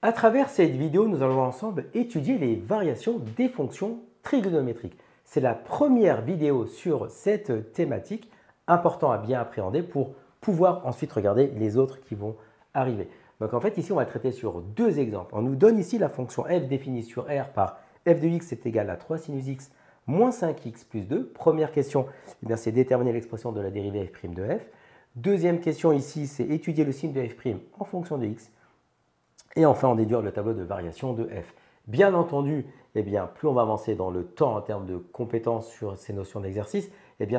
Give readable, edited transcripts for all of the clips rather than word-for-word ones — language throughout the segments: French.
À travers cette vidéo, nous allons ensemble étudier les variations des fonctions trigonométriques. C'est la première vidéo sur cette thématique, important à bien appréhender pour pouvoir ensuite regarder les autres qui vont arriver. Donc en fait, ici, on va traiter sur deux exemples. On nous donne ici la fonction f définie sur R par f de x est égal à 3 sinus x moins 5x plus 2. Première question, eh c'est déterminer l'expression de la dérivée f' de f. Deuxième question ici, c'est étudier le signe de f' en fonction de x. Et enfin, en déduire le tableau de variation de f. Bien entendu, plus on va avancer dans le temps en termes de compétences sur ces notions d'exercice,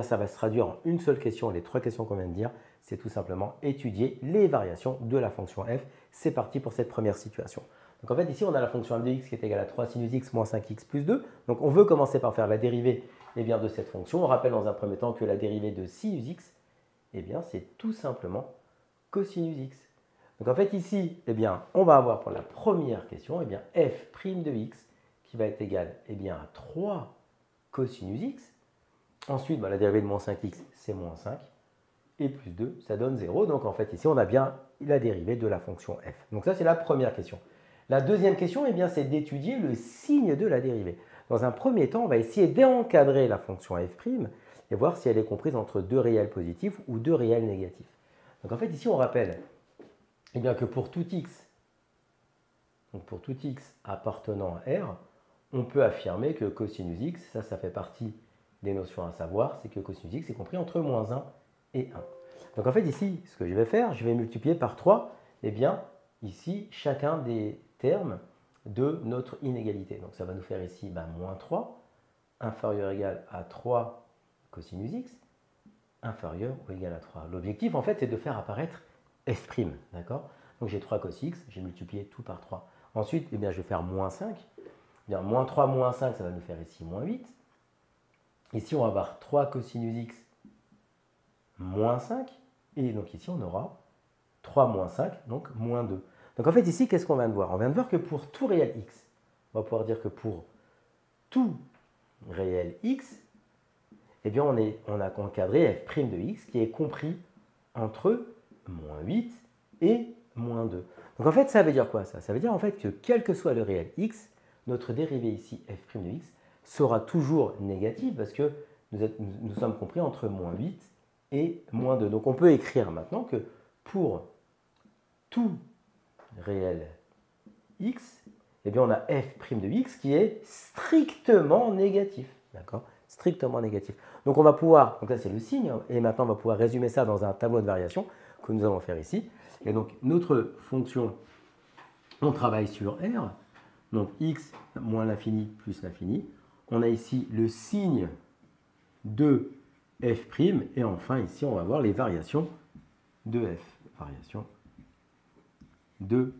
ça va se traduire en une seule question. Les trois questions qu'on vient de dire, c'est tout simplement étudier les variations de la fonction f. C'est parti pour cette première situation. Donc en fait, ici, on a la fonction f de x qui est égale à 3 sinus x moins 5x plus 2. Donc on veut commencer par faire la dérivée de cette fonction. On rappelle dans un premier temps que la dérivée de sinus x, c'est tout simplement cosinus x. Donc en fait ici, on va avoir pour la première question, f' de x qui va être égal à 3 cosinus x. Ensuite, la dérivée de moins 5x, c'est moins 5. Et plus 2, ça donne 0. Donc en fait ici, on a bien la dérivée de la fonction f. Donc ça, c'est la première question. La deuxième question, c'est d'étudier le signe de la dérivée. Dans un premier temps, on va essayer d'encadrer la fonction f' et voir si elle est comprise entre deux réels positifs ou deux réels négatifs. Donc en fait ici, on rappelle que pour tout x appartenant à R, on peut affirmer que cosinus x, ça fait partie des notions à savoir, c'est que cosinus x est compris entre moins 1 et 1. Donc en fait ici, ce que je vais faire, je vais multiplier par 3, ici, chacun des termes de notre inégalité. Donc ça va nous faire ici moins 3, inférieur ou égal à 3 cosinus x, inférieur ou égal à 3. L'objectif, en fait, c'est de faire apparaître f', d'accord? Donc j'ai 3 cos x, j'ai multiplié tout par 3. Ensuite, je vais faire moins 5. Moins 3 moins 5, ça va nous faire ici moins 8. Ici, on va avoir 3 cosinus x moins 5. Et donc ici, on aura 3 moins 5, donc moins 2. Donc en fait, ici, qu'est-ce qu'on vient de voir? On vient de voir que pour tout réel x, on va pouvoir dire que pour tout réel x, on a encadré f' de x qui est compris entre moins 8 et moins 2. Donc en fait, ça veut dire quoi ça? Ça veut dire en fait que quel que soit le réel x, notre dérivée ici f' de x sera toujours négative parce que nous sommes compris entre moins 8 et moins 2. Donc on peut écrire maintenant que pour tout réel x, on a f' de x qui est strictement négatif. D'accord? Strictement négatif. Donc on va pouvoir, donc là c'est le signe, et maintenant on va pouvoir résumer ça dans un tableau de variation que nous allons faire ici. Et donc notre fonction, on travaille sur R, donc x moins l'infini plus l'infini. On a ici le signe de f', et enfin ici on va voir les variations de f. Variation de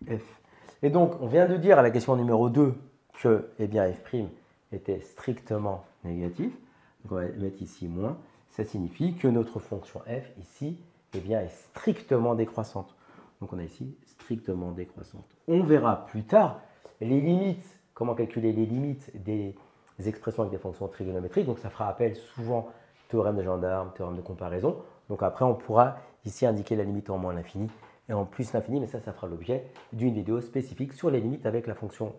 f. Et donc on vient de dire à la question numéro 2 que f' était strictement négatif. Donc on va mettre ici moins. Ça signifie que notre fonction f ici est strictement décroissante. Donc on a ici strictement décroissante. On verra plus tard les limites, comment calculer les limites des expressions avec des fonctions trigonométriques. Donc ça fera appel souvent au théorème de gendarme, théorème de comparaison. Donc après on pourra ici indiquer la limite en moins l'infini et en plus l'infini, mais ça fera l'objet d'une vidéo spécifique sur les limites avec les fonctions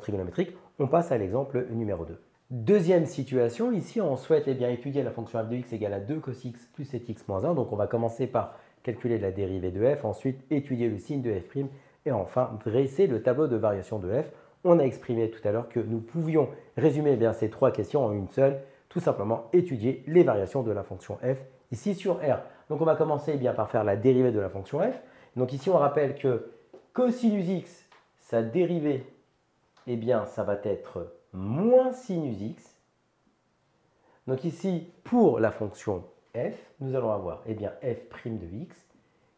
trigonométriques. On passe à l'exemple numéro 2. Deuxième situation, ici on souhaite étudier la fonction f de x égale à 2 cos x plus 7x moins 1. Donc on va commencer par calculer la dérivée de f, ensuite étudier le signe de f' et enfin dresser le tableau de variation de f. On a exprimé tout à l'heure que nous pouvions résumer ces trois questions en une seule, tout simplement étudier les variations de la fonction f ici sur R. Donc on va commencer par faire la dérivée de la fonction f. Donc ici on rappelle que cosinus x, sa dérivée, ça va être moins sinus x. Donc ici, pour la fonction f, nous allons avoir f' de x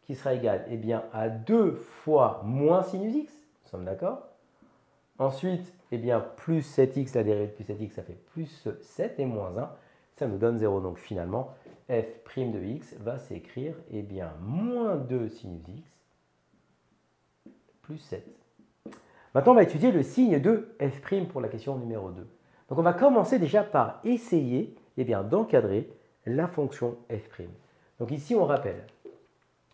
qui sera égal à 2 fois moins sinus x. Nous sommes d'accord? Ensuite, plus 7x, la dérivée de plus 7x, ça fait plus 7 et moins 1. Ça nous donne 0. Donc finalement, f' de x va s'écrire moins 2 sinus x plus 7. Maintenant, on va étudier le signe de f' pour la question numéro 2. Donc, on va commencer déjà par essayer d'encadrer la fonction f'. Donc ici, on rappelle,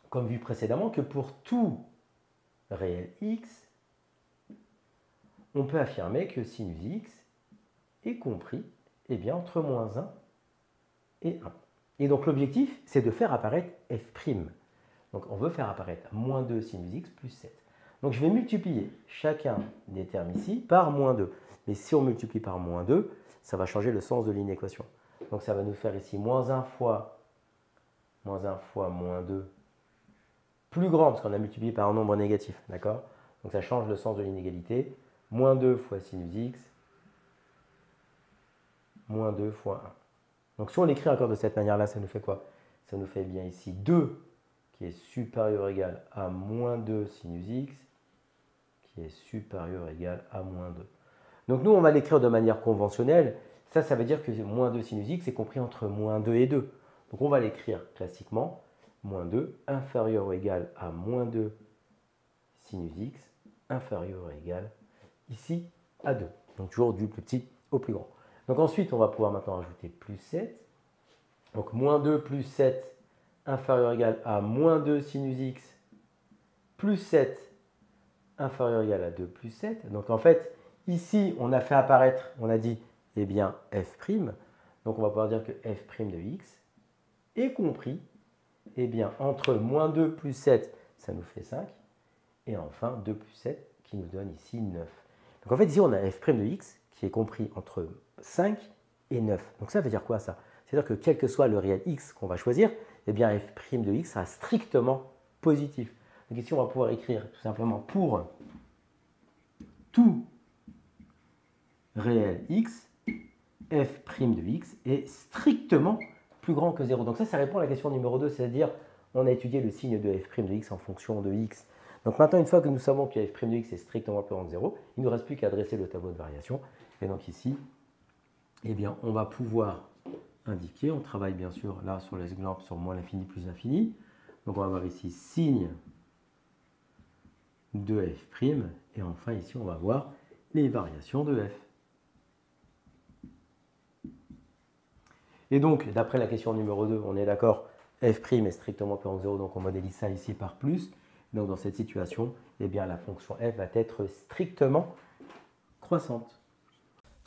comme vu précédemment, que pour tout réel x, on peut affirmer que sinus x est compris entre moins 1 et 1. Et donc l'objectif, c'est de faire apparaître f'. Donc on veut faire apparaître moins 2 sinus x plus 7. Donc je vais multiplier chacun des termes ici par moins 2. Mais si on multiplie par moins 2, ça va changer le sens de l'inéquation. Donc ça va nous faire ici moins 1 fois moins 2 plus grand, parce qu'on a multiplié par un nombre négatif, d'accord? Donc ça change le sens de l'inégalité. Moins 2 fois sinus x, moins 2 fois 1. Donc si on l'écrit encore de cette manière-là, ça nous fait quoi? Ça nous fait bien ici 2 qui est supérieur ou égal à moins 2 sinus x, qui est supérieur ou égal à moins 2. Donc nous, on va l'écrire de manière conventionnelle. Ça veut dire que moins 2 sinus x est compris entre moins 2 et 2. Donc on va l'écrire classiquement. Moins 2 inférieur ou égal à moins 2 sinus x inférieur ou égal ici à 2. Donc toujours du plus petit au plus grand. Donc ensuite, on va pouvoir maintenant ajouter plus 7. Donc moins 2 plus 7 inférieur ou égal à moins 2 sinus x plus 7 inférieur ou égal à 2 plus 7. Donc en fait, ici, on a fait apparaître, on a dit, f'. Donc on va pouvoir dire que f' de x est compris entre moins 2 plus 7, ça nous fait 5, et enfin 2 plus 7 qui nous donne ici 9. Donc en fait ici on a f' de x qui est compris entre 5 et 9. Donc ça veut dire quoi ça? C'est-à-dire que quel que soit le réel x qu'on va choisir, f' de x sera strictement positif. Donc ici on va pouvoir écrire tout simplement pour tout réel x, f' de x est strictement plus grand que 0. Donc ça répond à la question numéro 2, c'est-à-dire on a étudié le signe de f' de x en fonction de x. Donc maintenant, une fois que nous savons que f' de x est strictement plus grand que 0, il ne nous reste plus qu'à dresser le tableau de variation. Et donc ici, on va pouvoir indiquer, on travaille bien sûr là sur l'exemple sur moins l'infini plus l'infini. Donc on va avoir ici signe de f', et enfin ici on va avoir les variations de f. Et donc, d'après la question numéro 2, on est d'accord, f' est strictement plus grand que 0, donc on modélise ça ici par plus. Donc dans cette situation, la fonction f va être strictement croissante.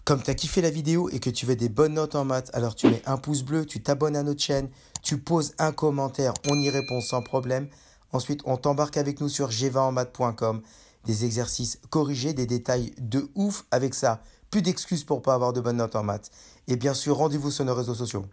Comme tu as kiffé la vidéo et que tu veux des bonnes notes en maths, alors tu mets un pouce bleu, tu t'abonnes à notre chaîne, tu poses un commentaire, on y répond sans problème. Ensuite, on t'embarque avec nous sur g20enmaths.com, des exercices corrigés, des détails de ouf avec ça. Plus d'excuses pour ne pas avoir de bonnes notes en maths. Et bien sûr, rendez-vous sur nos réseaux sociaux.